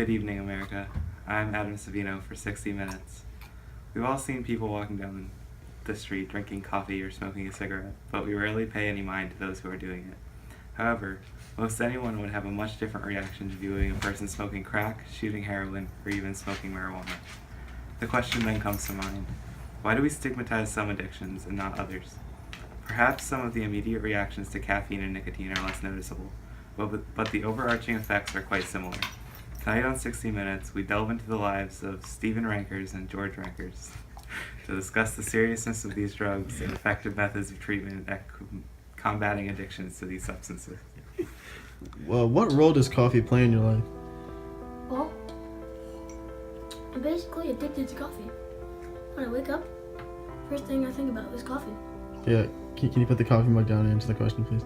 Good evening, America. I'm Adam Savino for 60 Minutes. We've all seen people walking down the street drinking coffee or smoking a cigarette, but we rarely pay any mind to those who are doing it. However, most anyone would have a much different reaction to viewing a person smoking crack, shooting heroin, or even smoking marijuana. The question then comes to mind: why do we stigmatize some addictions and not others? Perhaps some of the immediate reactions to caffeine and nicotine are less noticeable, but the overarching effects are quite similar. Tonight on 60 Minutes, we delve into the lives of Stephen Rankers and George Rankers to discuss the seriousness of these drugs and effective methods of treatment at combating addictions to these substances. Well, what role does coffee play in your life? Well, I'm basically addicted to coffee. When I wake up, first thing I think about is coffee. Yeah, can you put the coffee mug down and answer the question, please?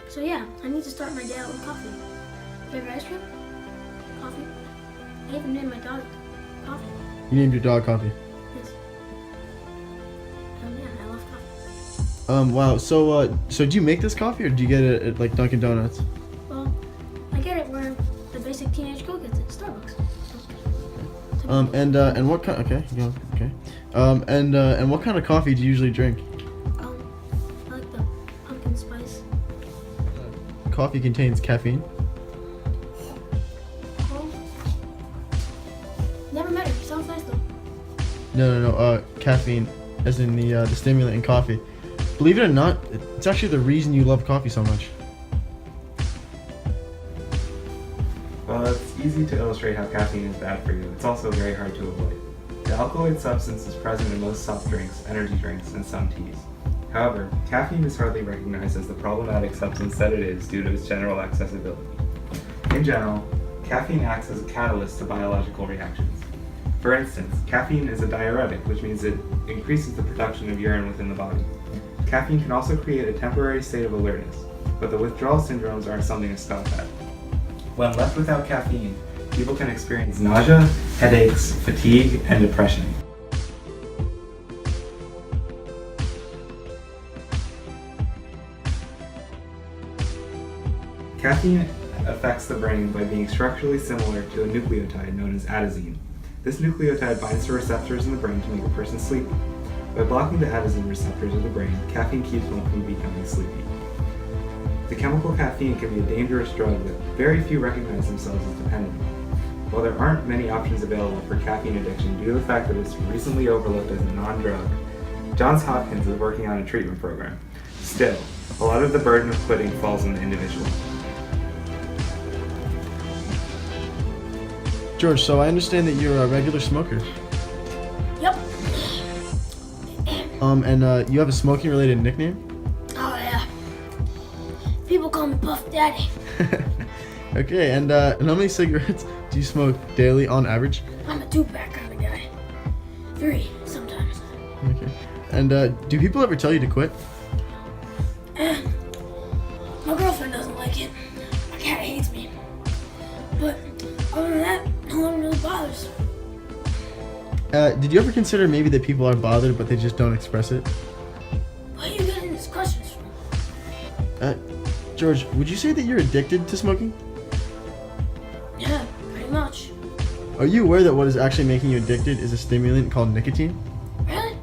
So yeah, I need to start my day out with coffee. Favorite ice cream? Coffee. I even named my dog Coffee. You named your dog Coffee? Yes. Yeah, I love coffee. Wow, so do you make this coffee or do you get it at like Dunkin' Donuts? Well, I get it where the basic teenage girl gets it, Starbucks. And what kind? Okay, yeah, okay. And what kind of coffee do you usually drink? I like the pumpkin spice. Coffee contains caffeine. Well, never met her. Sounds nice though. No. Caffeine, as in the stimulant in coffee. Believe it or not, it's actually the reason you love coffee so much. While it's easy to illustrate how caffeine is bad for you, it's also very hard to avoid. The alkaloid substance is present in most soft drinks, energy drinks, and some teas. However, caffeine is hardly recognized as the problematic substance that it is due to its general accessibility. In general, caffeine acts as a catalyst to biological reactions. For instance, caffeine is a diuretic, which means it increases the production of urine within the body. Caffeine can also create a temporary state of alertness, but the withdrawal syndromes aren't something to scoff at. When left without caffeine, people can experience nausea, headaches, fatigue, and depression. Caffeine affects the brain by being structurally similar to a nucleotide known as adenosine. This nucleotide binds to receptors in the brain to make a person sleepy. By blocking the adenosine receptors of the brain, caffeine keeps one from becoming sleepy. The chemical caffeine can be a dangerous drug that very few recognize themselves as dependent on. While there aren't many options available for caffeine addiction due to the fact that it's recently overlooked as a non-drug, Johns Hopkins is working on a treatment program. Still, a lot of the burden of quitting falls on the individual. George, so I understand that you're a regular smoker. Yep. And you have a smoking-related nickname? Oh yeah. People call me Puff Daddy. Okay, and how many cigarettes do you smoke daily on average? I'm a two-pack kind of guy. 3 sometimes. Okay. And do people ever tell you to quit? My girlfriend doesn't like it. My cat hates me. But other than that, no one really bothers. Did you ever consider maybe that people are bothered but they just don't express it? Where are you getting these questions from? George, would you say that you're addicted to smoking? Yeah, pretty much. Are you aware that what is actually making you addicted is a stimulant called nicotine? Really?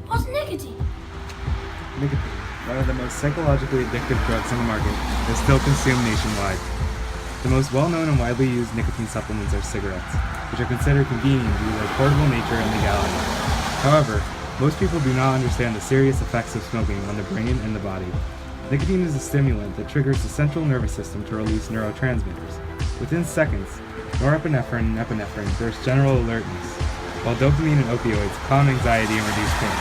What's nicotine? Nicotine, one of the most psychologically addictive drugs on the market, is still consumed nationwide. The most well-known and widely used nicotine supplements are cigarettes, which are considered convenient due to their portable nature and legality. However, most people do not understand the serious effects of smoking on the brain and the body. Nicotine is a stimulant that triggers the central nervous system to release neurotransmitters. Within seconds, norepinephrine and epinephrine burst general alertness, while dopamine and opioids calm anxiety and reduce pain.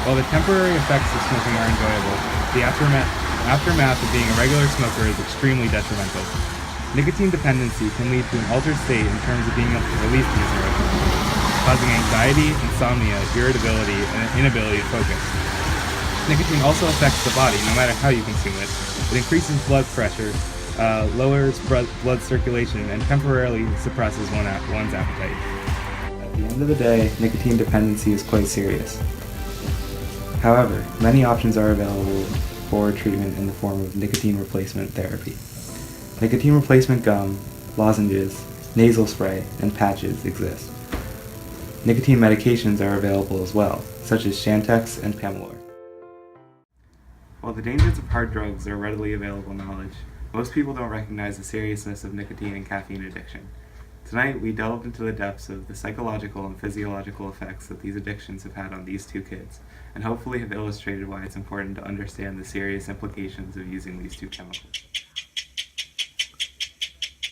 While the temporary effects of smoking are enjoyable, the aftermath of being a regular smoker is extremely detrimental. Nicotine dependency can lead to an altered state in terms of being able to release these neurotransmitters, causing anxiety, insomnia, irritability, and an inability to focus. Nicotine also affects the body no matter how you consume it. It increases blood pressure, lowers blood circulation, and temporarily suppresses one's appetite. At the end of the day, nicotine dependency is quite serious. However, many options are available for treatment in the form of nicotine replacement therapy. Nicotine replacement gum, lozenges, nasal spray, and patches exist. Nicotine medications are available as well, such as Chantix and Pamelor. While the dangers of hard drugs are readily available knowledge, most people don't recognize the seriousness of nicotine and caffeine addiction. Tonight, we delved into the depths of the psychological and physiological effects that these addictions have had on these two kids, and hopefully have illustrated why it's important to understand the serious implications of using these two chemicals.